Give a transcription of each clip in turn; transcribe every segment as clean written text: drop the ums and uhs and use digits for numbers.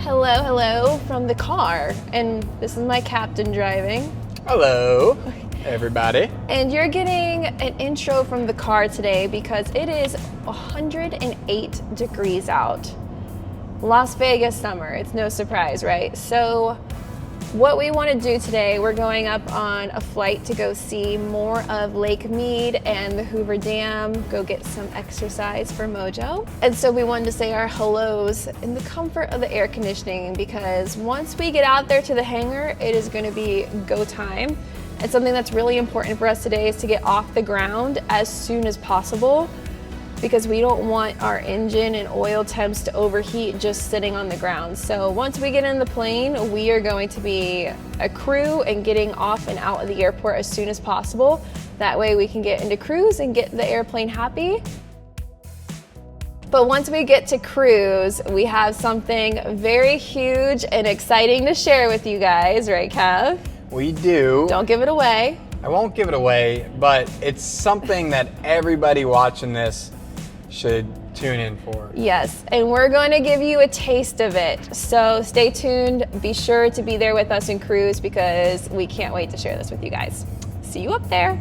Hello from the car, and this is my captain driving. Hello, everybody. And you're getting an intro from the car today because it is 108 degrees out. Las Vegas summer, it's no surprise, right? So what we want to do today, we're going up on a flight to go see more of Lake Mead and the Hoover Dam, go get some exercise for Mojo. And so we wanted to say our hellos in the comfort of the air conditioning, because once we get out there to the hangar, it is going to be go time. And something that's really important for us today is to get off the ground as soon as possible, because we don't want our engine and oil temps to overheat just sitting on the ground. So once we get in the plane, we are going to be a crew and getting off and out of the airport as soon as possible. That way we can get into cruise and get the airplane happy. But once we get to cruise, we have something very huge and exciting to share with you guys, right, Kev? We do. Don't give it away. I won't give it away, but it's something that everybody watching this should tune in for. Yes, and we're going to give you a taste of it. So stay tuned. Be sure to be there with us in cruise, because we can't wait to share this with you guys. See you up there.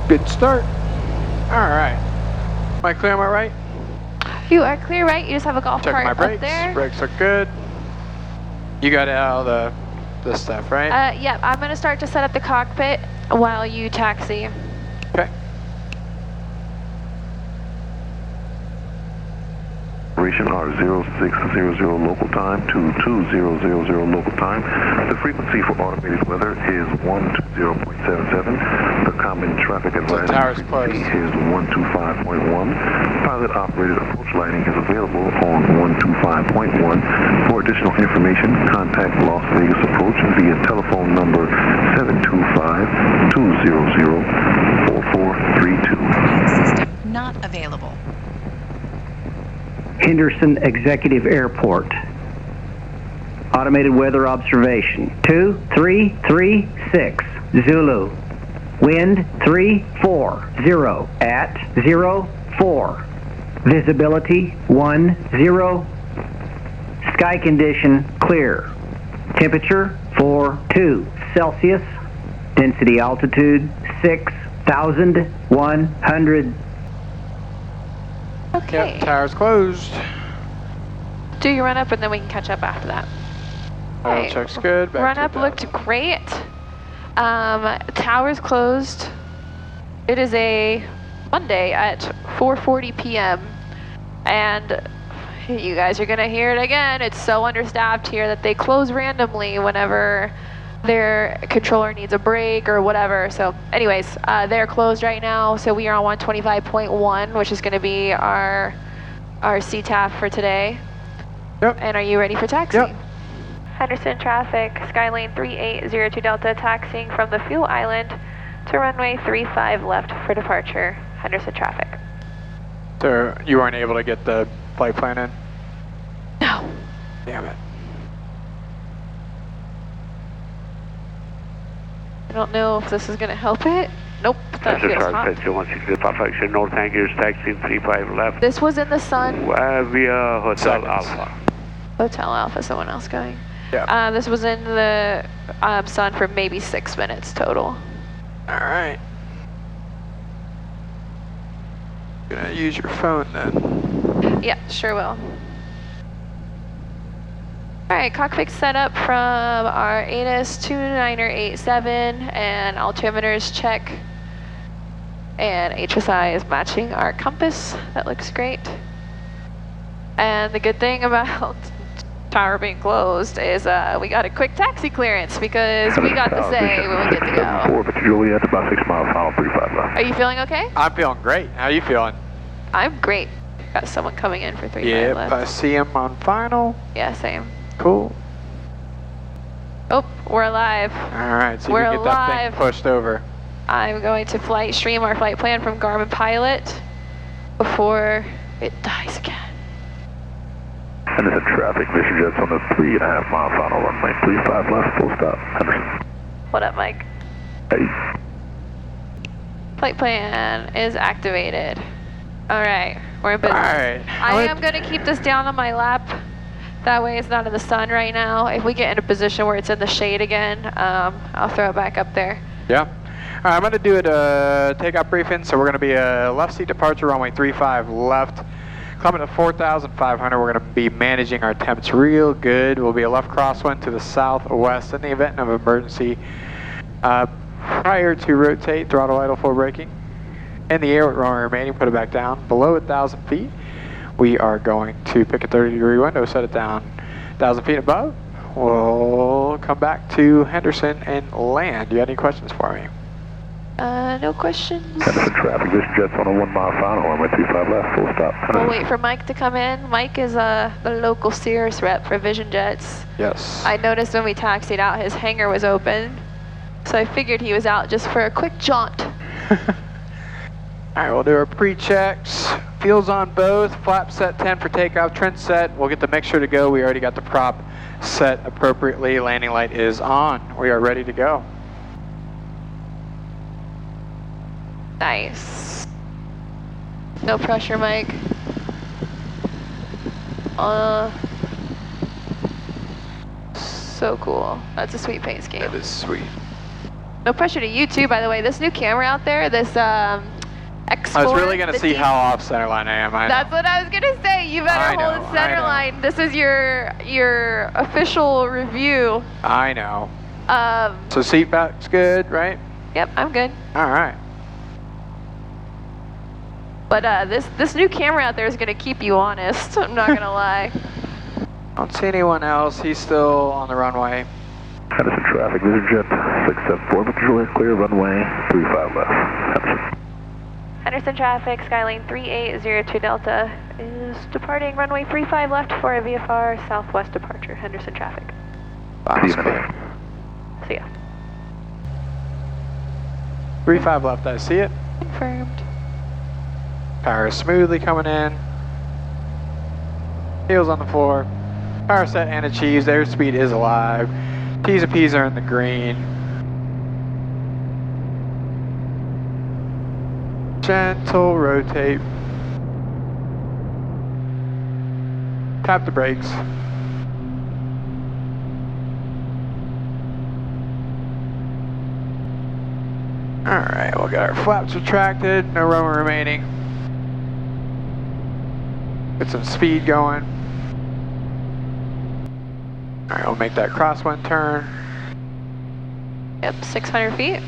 Good start. All right. Am I clear on my right? You are clear, right? You just have a golf Check cart my up brakes. there. Brakes are good. You got all the stuff, right? Yep, I'm gonna start to set up the cockpit while you taxi. Okay. R0600 local time to 2000 local time. The frequency for automated weather is 120.77. The common traffic advisory frequency is 125.1. Pilot operated approach lighting is available on 125.1. For additional information, contact Las Vegas Approach via telephone number 725-200-4432. Not available. Henderson Executive Airport. Automated weather observation. 2336 Zulu. Wind 340 at 04. Visibility 10. Sky condition clear. Temperature 42 Celsius. Density altitude 6,100. Okay. Yep, tires closed. Do your run up and then we can catch up after that. Oil check's good. Run up looked great. Towers closed. It is a Monday at 4:40 p.m. and you guys are gonna hear it again. It's so understaffed here that they close randomly whenever their controller needs a break or whatever. So anyways, they're closed right now. So we are on 125.1, which is gonna be our CTAF for today. Yep. And are you ready for taxi? Yep. Henderson traffic, Skylane 3802 Delta, taxiing from the fuel island to runway 35 left for departure. Henderson traffic. So you weren't able to get the flight plan in? No. Damn it. I don't know if this is going to help it. Nope. That feels hot. Perfection, North Anchors, taxiing 35 left. This was in the sun. Via Hotel Alpha. Hotel Alpha, someone else going. Yeah. This was in the sun for maybe 6 minutes total. All right. Gonna use your phone then. Yeah, sure will. All right, cockpit set up from our ATIS 2987 and altimeters check. And HSI is matching our compass. That looks great. And the good thing about tower being closed is we got a quick taxi clearance because we got to say when we get to go. 4 but Juliet, about 6 miles, final 35 left. Are you feeling okay? I'm feeling great. How are you feeling? I'm great. Got someone coming in for 3-5 Yep, left. I see him on final. Yeah, same. Cool. Oh, we're alive. All right, so you We're can get that alive. thing pushed over. I'm going to flight stream our flight plan from Garmin Pilot before it dies again. Henderson traffic, mission jets on the 3.5 mile final runway, 35 left, full stop, Henderson. What up, Mike? Hey. Flight plan is activated. All right, we're in business. All right. I am going to keep this down on my lap. That way it's not in the sun right now. If we get in a position where it's in the shade again, I'll throw it back up there. Yeah. All right, I'm going to do a takeoff briefing. So we're going to be a left seat departure, runway 35 left. Climbing to 4,500, we're going to be managing our temps real good. We'll be a left crosswind to the southwest in the event of emergency. Prior to rotate, throttle idle full braking. In the air with runway remaining, put it back down. Below 1,000 feet, we are going to pick a 30-degree window, set it down 1,000 feet above. We'll come back to Henderson and land. Do you have any questions for me? No questions. Henderson traffic, mission jets on a 1 mile final runway, 35 left, full stop. We'll wait for Mike to come in. Mike is the local Cirrus rep for Vision Jets. Yes. I noticed when we taxied out, his hangar was open. So I figured he was out just for a quick jaunt. All right, we'll do our pre-checks. Fuel's on both. Flap set 10 for takeoff. Trench set. We'll get the mixture to go. We already got the prop set appropriately. Landing light is on. We are ready to go. Nice. No pressure, Mike. So cool. That's a sweet paint scheme. That is sweet. No pressure to you too, by the way. This new camera out there, this X4. I was really going to see D- how off center line I am. That's what I was gonna say. You better hold it center line. This is your official review. I know. So seat back's good, right? Yep, I'm good. All right. But this new camera out there is gonna keep you honest. I'm not gonna lie. Don't see anyone else. He's still on the runway. Henderson traffic, vision jet 674, but Juliet clear, runway 35 left, Henderson. Henderson traffic, Skylane 3802 Delta is departing runway 35 left for a VFR southwest departure. Henderson traffic. See you, Henderson. See ya. 35 left, I see it. Confirmed. Power is smoothly coming in. Heels on the floor. Power set and achieved. Airspeed is alive. T's and P's are in the green. Gentle rotate. Tap the brakes. Alright, we'll get our flaps retracted. No runway remaining. Get some speed going. Alright, we'll make that crosswind turn. Yep, 600 feet.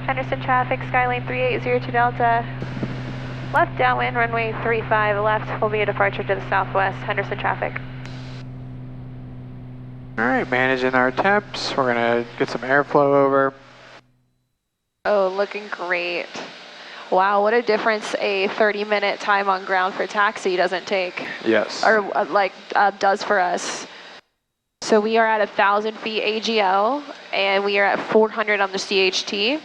Henderson traffic, Skylane 3802 Delta. Left downwind, runway 35 left will be a departure to the southwest. Henderson traffic. Alright, managing our temps. We're gonna get some airflow over. Oh, looking great. Wow, what a difference a 30-minute time on ground for taxi doesn't take. Yes. Or does for us. So we are at 1,000 feet AGL and we are at 400 on the CHT.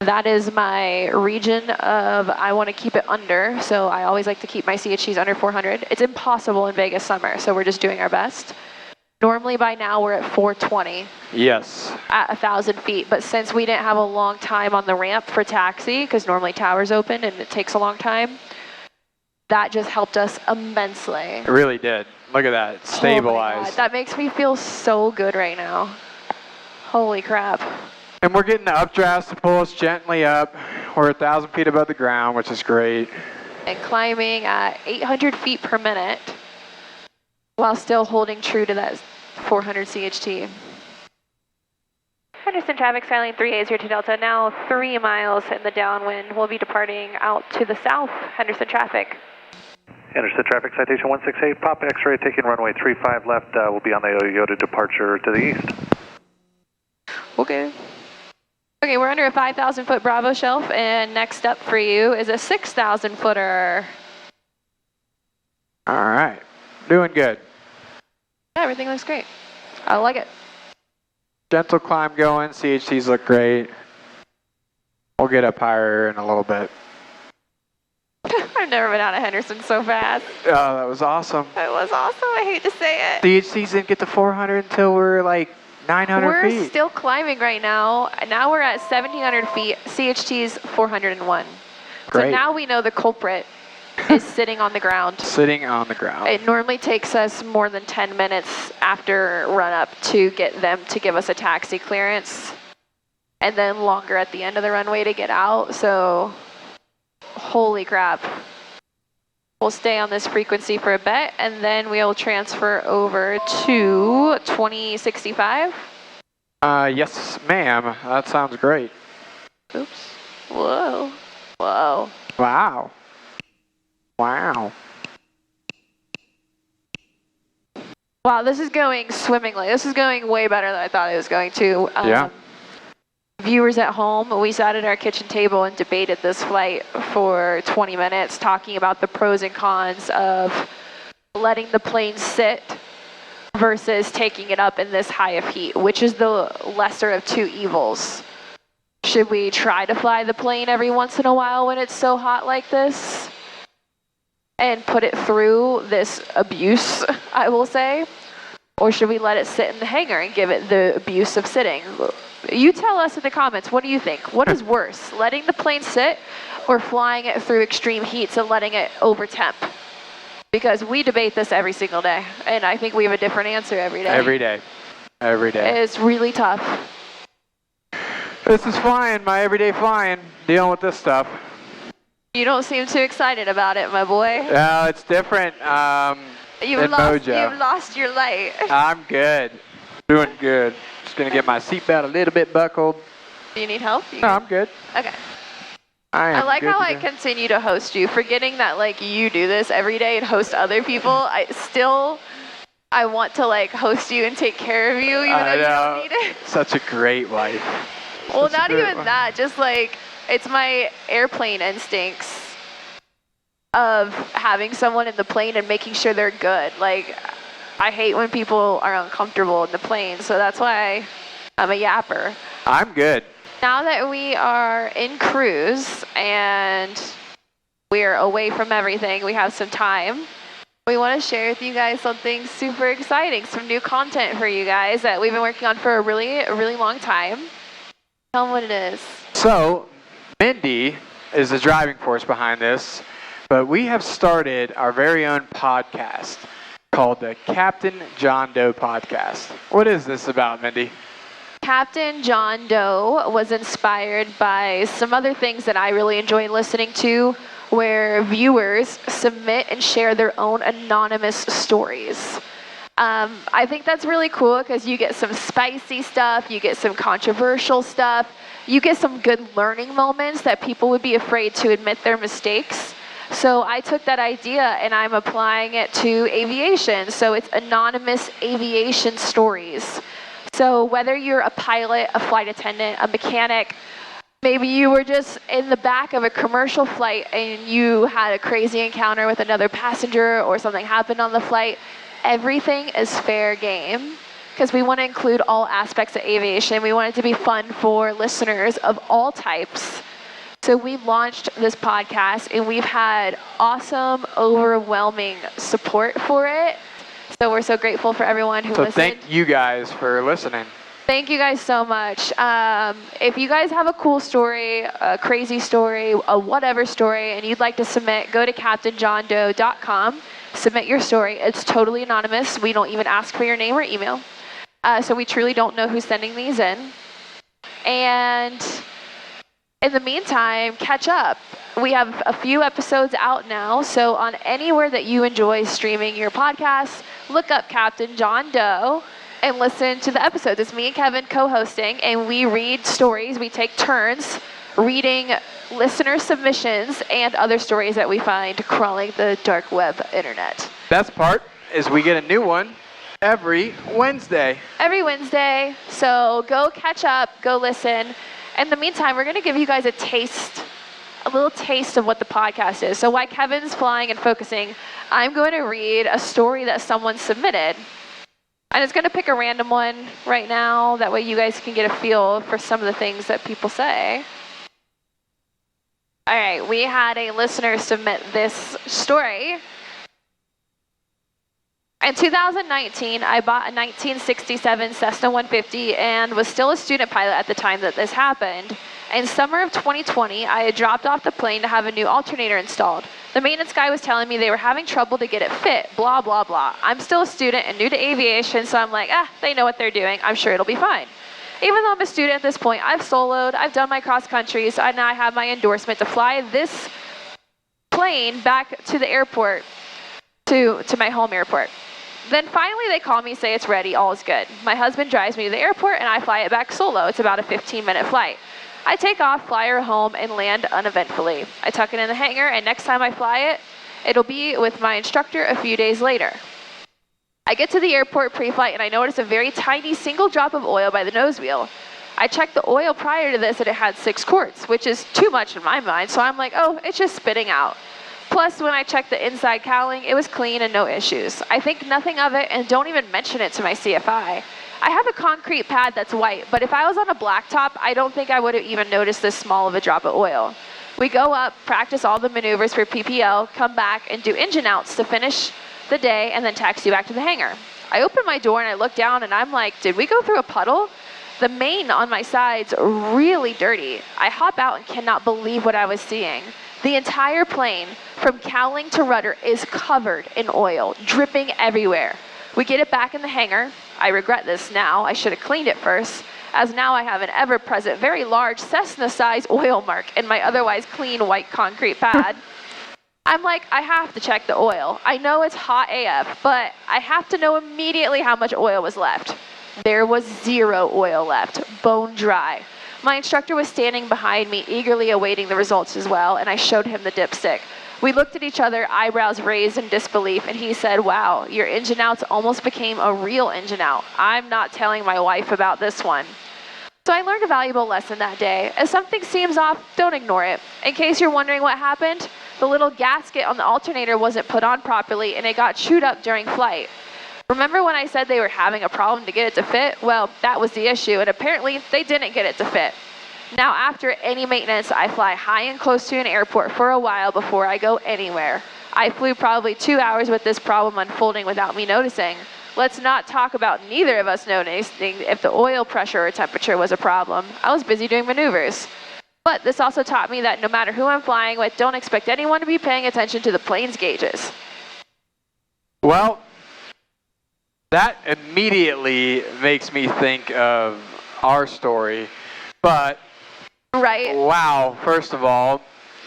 That is my region of I want to keep it under, so I always like to keep my CHTs under 400. It's impossible in Vegas summer, so we're just doing our best. Normally by now we're at 420. Yes. At 1,000 feet, but since we didn't have a long time on the ramp for taxi, because normally towers open and it takes a long time, that just helped us immensely. It really did. Look at that. It's stabilized. Oh my God. That makes me feel so good right now. Holy crap. And we're getting the updrafts to pull us gently up. We're 1,000 feet above the ground, which is great. And climbing at 800 feet per minute while still holding true to that 400 CHT. Henderson traffic, Skylane 3A 02 Delta, now 3 miles in the downwind. We'll be departing out to the south. Henderson traffic. Henderson traffic, citation 168, Pop X-ray, taking runway 35 left. We'll be on the Yoda departure to the east. Okay. Okay, we're under a 5,000 foot Bravo shelf, and next up for you is a 6,000 footer. All right, doing good. Yeah, everything looks great. I like it. Gentle climb going, CHTs look great. We'll get up higher in a little bit. I've never been out of Henderson so fast. Oh, that was awesome. It was awesome, I hate to say it. CHTs didn't get to 400 until we're like 900 feet. We're still climbing right now. Now we're at 1,700 feet, CHT's 401. Great. So now we know the culprit is sitting on the ground. Sitting on the ground. It normally takes us more than 10 minutes after run up to get them to give us a taxi clearance, and then longer at the end of the runway to get out. So, holy crap. We'll stay on this frequency for a bit, and then we'll transfer over to 2065. Yes, ma'am. That sounds great. Oops. Whoa. Whoa. Wow. Wow. Wow, this is going swimmingly. This is going way better than I thought it was going to. Yeah. Viewers at home, we sat at our kitchen table and debated this flight for 20 minutes, talking about the pros and cons of letting the plane sit versus taking it up in this high of heat, which is the lesser of two evils. Should we try to fly the plane every once in a while when it's so hot like this and put it through this abuse, I will say? Or should we let it sit in the hangar and give it the abuse of sitting? You tell us in the comments, what do you think? What is worse, letting the plane sit or flying it through extreme heats and letting it over temp? Because we debate this every single day, and I think we have a different answer every day. Every day. Every day. It's really tough. This is flying, my everyday flying, dealing with this stuff. You don't seem too excited about it, my boy. It's different You've lost your light. I'm good. Doing good. Just going to get my seatbelt a little bit buckled. Do you need help? No, I'm good. Okay. I like how I continue to host you, forgetting that like you do this every day and host other people. I want to like host you and take care of you even though you don't need it. Such a great wife. Well, not even that. Just like it's my airplane instincts of having someone in the plane and making sure they're good. Like I hate when people are uncomfortable in the plane, so that's why I'm a yapper. I'm good. Now that we are in cruise and we're away from everything, we have some time. We want to share with you guys something super exciting, some new content for you guys that we've been working on for a really long time. Tell them what it is. So, Mindy is the driving force behind this, but we have started our very own podcast called the Captain John Doe Podcast. What is this about, Mindy? Captain John Doe was inspired by some other things that I really enjoy listening to, where viewers submit and share their own anonymous stories. I think that's really cool because you get some spicy stuff, you get some controversial stuff, you get some good learning moments that people would be afraid to admit their mistakes. So I took that idea and I'm applying it to aviation. So it's anonymous aviation stories. So whether you're a pilot, a flight attendant, a mechanic, maybe you were just in the back of a commercial flight and you had a crazy encounter with another passenger or something happened on the flight, everything is fair game because we want to include all aspects of aviation. We want it to be fun for listeners of all types. So we launched this podcast and we've had awesome, overwhelming support for it. So we're so grateful for everyone who listened. So thank you guys for listening. Thank you guys so much. If you guys have a cool story, a crazy story, a whatever story, and you'd like to submit, go to CaptainJohnDoe.com, submit your story. It's totally anonymous. We don't even ask for your name or email. So we truly don't know who's sending these in. And in the meantime, catch up. We have a few episodes out now, so on anywhere that you enjoy streaming your podcasts, look up Captain John Doe and listen to the episodes. It's me and Kevin co-hosting, and we read stories. We take turns reading listener submissions and other stories that we find crawling the dark web internet. Best part is we get a new one every Wednesday. Every Wednesday, so go catch up, go listen. In the meantime, we're going to give you guys a little taste of what the podcast is. So while Kevin's flying and focusing, I'm going to read a story that someone submitted. And it's going to pick a random one right now. That way you guys can get a feel for some of the things that people say. All right, we had a listener submit this story. In 2019, I bought a 1967 Cessna 150 and was still a student pilot at the time that this happened. In summer of 2020, I had dropped off the plane to have a new alternator installed. The maintenance guy was telling me they were having trouble to get it fit, blah, blah, blah. I'm still a student and new to aviation, so I'm like, they know what they're doing. I'm sure it'll be fine. Even though I'm a student at this point, I've soloed, I've done my cross countries, and I have my endorsement to fly this plane back to the airport, to my home airport. Then finally they call me, say it's ready, all is good. My husband drives me to the airport and I fly it back solo. It's about a 15-minute flight. I take off, fly her home, and land uneventfully. I tuck it in the hangar, and next time I fly it, it'll be with my instructor a few days later. I get to the airport pre-flight and I notice a very tiny single drop of oil by the nose wheel. I checked the oil prior to this and it had 6 quarts, which is too much in my mind, so I'm like, oh, it's just spitting out. Plus, when I checked the inside cowling, it was clean and no issues. I think nothing of it and don't even mention it to my CFI. I have a concrete pad that's white, but if I was on a blacktop, I don't think I would have even noticed this small of a drop of oil. We go up, practice all the maneuvers for PPL, come back and do engine outs to finish the day and then taxi back to the hangar. I open my door and I look down and I'm like, did we go through a puddle? The main on my side's really dirty. I hop out and cannot believe what I was seeing. The entire plane, from cowling to rudder, is covered in oil, dripping everywhere. We get it back in the hangar. I regret this now. I should have cleaned it first, as now I have an ever-present, very large Cessna-sized oil mark in my otherwise clean white concrete pad. I'm like, I have to check the oil. I know it's hot AF, but I have to know immediately how much oil was left. There was 0 oil left, bone dry. My instructor was standing behind me, eagerly awaiting the results as well, and I showed him the dipstick. We looked at each other, eyebrows raised in disbelief, and he said, wow, your engine outs almost became a real engine out. I'm not telling my wife about this one. So I learned a valuable lesson that day. If something seems off, don't ignore it. In case you're wondering what happened, the little gasket on the alternator wasn't put on properly and it got chewed up during flight. Remember when I said they were having a problem to get it to fit? Well, that was the issue, and apparently they didn't get it to fit. Now, after any maintenance, I fly high and close to an airport for a while before I go anywhere. I flew probably 2 hours with this problem unfolding without me noticing. Let's not talk about neither of us noticing if the oil pressure or temperature was a problem. I was busy doing maneuvers. But this also taught me that no matter who I'm flying with, don't expect anyone to be paying attention to the plane's gauges. Well, that immediately makes me think of our story, but right. Wow, first of all,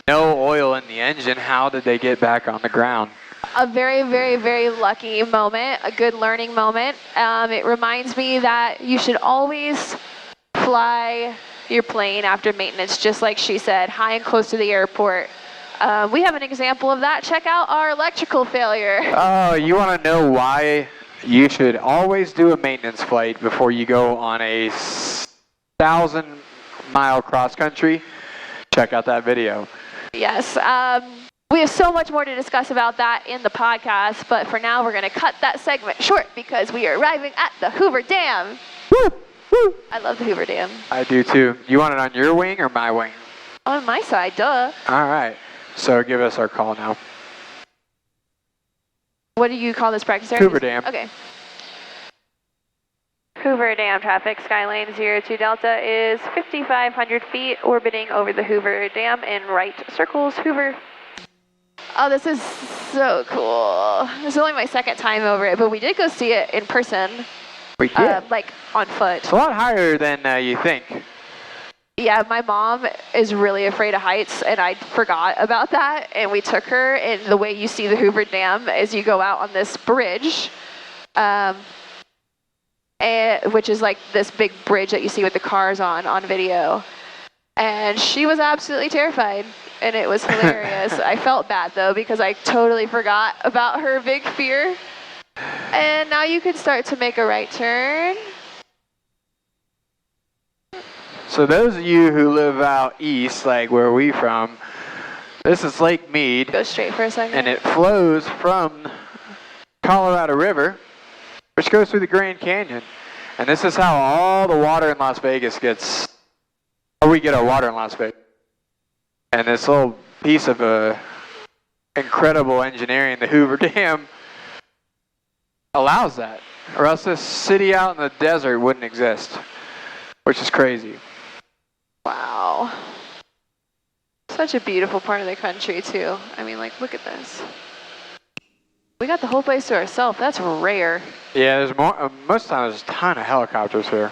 no oil in the engine. How did they get back on the ground? A very, very, very lucky moment, a good learning moment. It reminds me that you should always fly your plane after maintenance, just like she said, high and close to the airport. We have an example of that. Check out our electrical failure. Oh, you want to know why you should always do a maintenance flight before you go on a 1,000-mile cross country? Check out that video. Yes. We have so much more to discuss about that in the podcast, but for now we're going to cut that segment short because we are arriving at the Hoover Dam. Woo! Woo! I love the Hoover Dam. I do too. You want it on your wing or my wing? On my side, duh. All right. So give us our call now. What do you call this practice area? Hoover Dam. Okay. Hoover Dam traffic, Skylane 02 Delta is 5,500 feet, orbiting over the Hoover Dam in right circles, Hoover. Oh, this is so cool. This is only my second time over it, but we did go see it in person. We did. Like on foot. It's a lot higher than you think. Yeah, my mom is really afraid of heights, and I forgot about that, and we took her, and the way you see the Hoover Dam is you go out on this bridge, which is like this big bridge that you see with the cars on video. And she was absolutely terrified, and it was hilarious. I felt bad, though, because I totally forgot about her big fear. And now you can start to make a right turn. So those of you who live out east, like where we from, this is Lake Mead. Go straight for a second. And it flows from Colorado River, which goes through the Grand Canyon. And this is how all the water in Las Vegas gets, or we get our water in Las Vegas. And this little piece of incredible engineering, the Hoover Dam, allows that. Or else this city out in the desert wouldn't exist, which is crazy. Wow. Such a beautiful part of the country, too. I mean, like, look at this. We got the whole place to ourselves. That's rare. Yeah, there's more. Most of the time, there's a ton of helicopters here.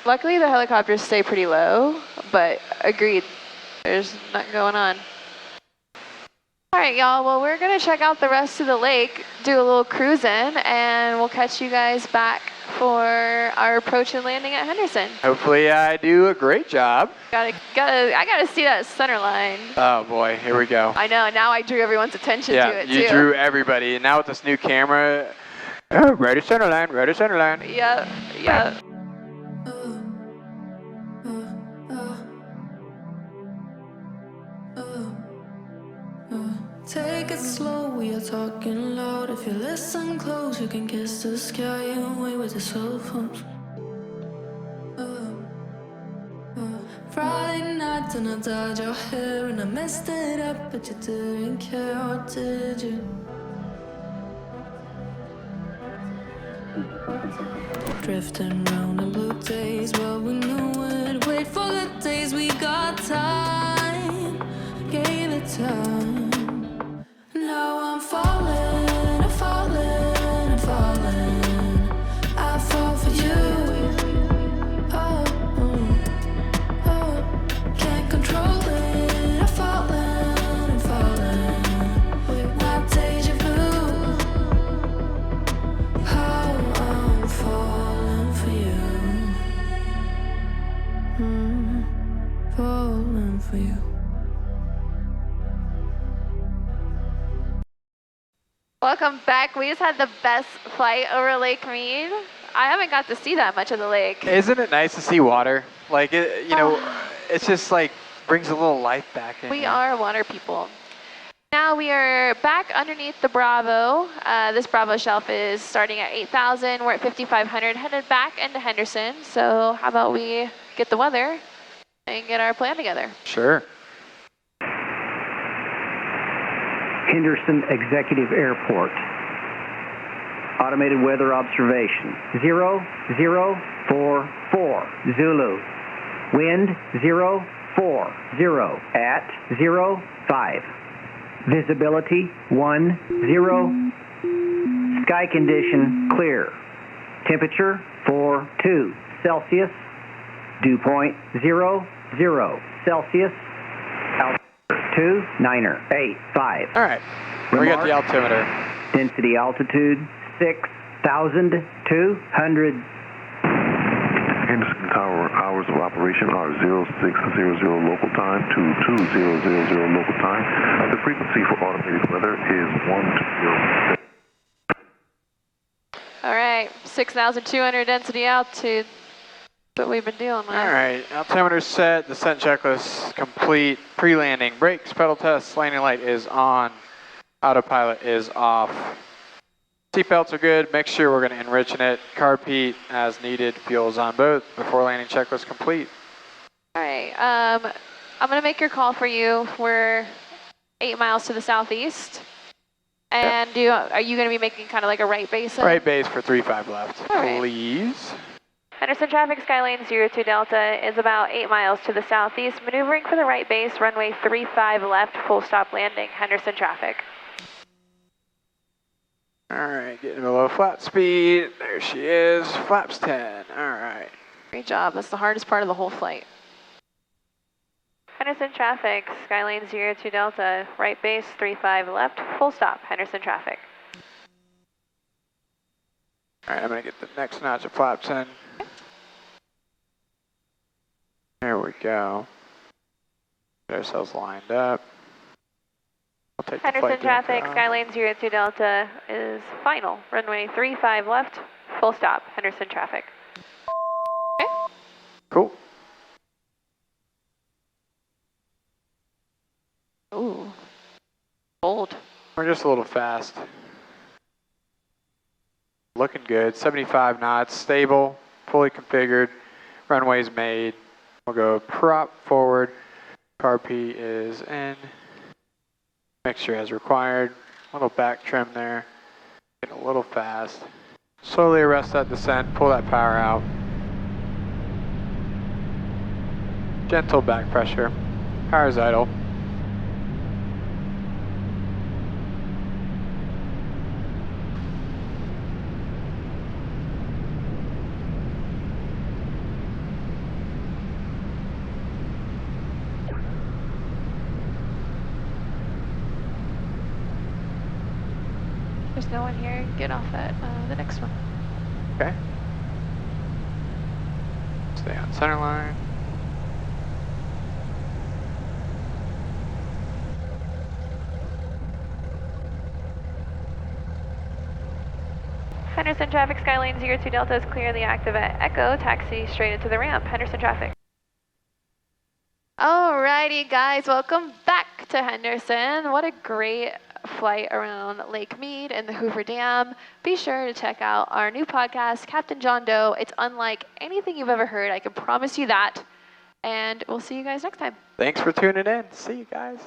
Luckily, the helicopters stay pretty low, but agreed, there's nothing going on. All right, y'all. Well, we're going to check out the rest of the lake, do a little cruising, and we'll catch you guys back for our approach and landing at Henderson. Hopefully, I do a great job. I gotta see that center line. Oh boy, here we go. I know. Now I drew everyone's attention to it too. Yeah, you drew everybody. And now with this new camera, oh, ready center line, ready center line. Yeah, yeah. Take it slow, we are talking loud. If you listen close, you can kiss the sky away with your cell phones. Friday night and I dyed your hair and I messed it up, but you didn't care, or did you? Drifting round in blue days, well we knew it. Wait for the days we got time, gave it time. Now I'm falling, I'm falling, I'm falling. I fall for you. Oh, oh, oh. Can't control it. I'm falling, I'm falling. My deja vu. How I'm falling for you. Falling for you. Welcome back. We just had the best flight over Lake Mead. I haven't got to see that much of the lake. Isn't it nice to see water? Like, it, you know, it's just like brings a little life back in. We here. are water people. Now we are back underneath the Bravo. This Bravo shelf is starting at 8,000. We're at 5,500, headed back into Henderson. So how about we get the weather and get our plan together? Sure. Henderson Executive Airport. Automated weather observation. 0044 Zulu. Wind 040 at 05. Visibility 10. Sky condition clear. Temperature 42 Celsius. Dew point 00 Celsius. 2985. All right. We got the altimeter. Density altitude 6,200. Henderson Tower hours of operation are 0600 local time to 2000 local time. The frequency for automated weather is 120. All right, 6,200 density altitude. What we've been dealing with. All right, altimeter set, descent checklist complete, pre-landing, brakes, pedal test, landing light is on, autopilot is off. Seatbelts are good, make sure we're going to enrich in it, carb heat as needed, fuel is on both, before landing checklist complete. All right, I'm going to make your call for you. We're 8 miles to the southeast. And are you going to be making kind of like a right base? Right base for 35 left, all right. Please. Henderson traffic, Skylane 02 Delta is about 8 miles to the southeast, maneuvering for the right base, runway 35 left, full stop landing, Henderson traffic. All right, getting below flap speed. There she is, flaps 10. All right. Great job. That's the hardest part of the whole flight. Henderson traffic, Skylane 02 Delta, right base 35 left, full stop, Henderson traffic. All right, I'm gonna get the next notch of flaps in. There we go. Get ourselves lined up. I'll take the Henderson flight traffic, director Skylane 02 Delta is final. Runway 35 left, full stop, Henderson traffic. Okay. Cool. Ooh, bold. We're just a little fast. Looking good. 75 knots, stable, fully configured. Runway's made. We'll go prop forward. Car P is in. Mixture as required. A little back trim there. Getting a little fast. Slowly arrest that descent. Pull that power out. Gentle back pressure. Power's idle. There's no one here. Get off at the next one. Okay. Stay on center line. Henderson traffic, Skylane 02 Delta is clearly active at Echo. Taxi straight into the ramp. Henderson traffic. Alrighty, guys, welcome back to Henderson. What a great flight around Lake Mead and the Hoover Dam. Be sure to check out our new podcast, Captain John Doe. It's unlike anything you've ever heard. I can promise you that. And we'll see you guys next time. Thanks for tuning in. See you guys.